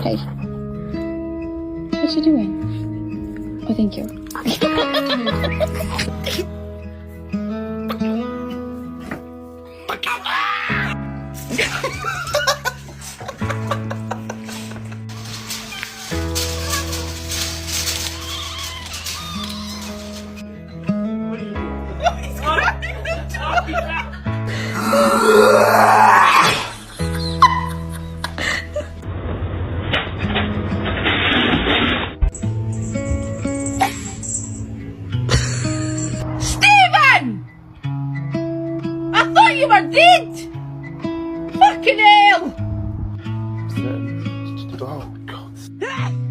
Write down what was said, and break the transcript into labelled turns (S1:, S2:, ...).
S1: Hey. What you doing? Oh, thank you.
S2: Steven! I thought you were dead! Fucking hell!
S3: Oh, God.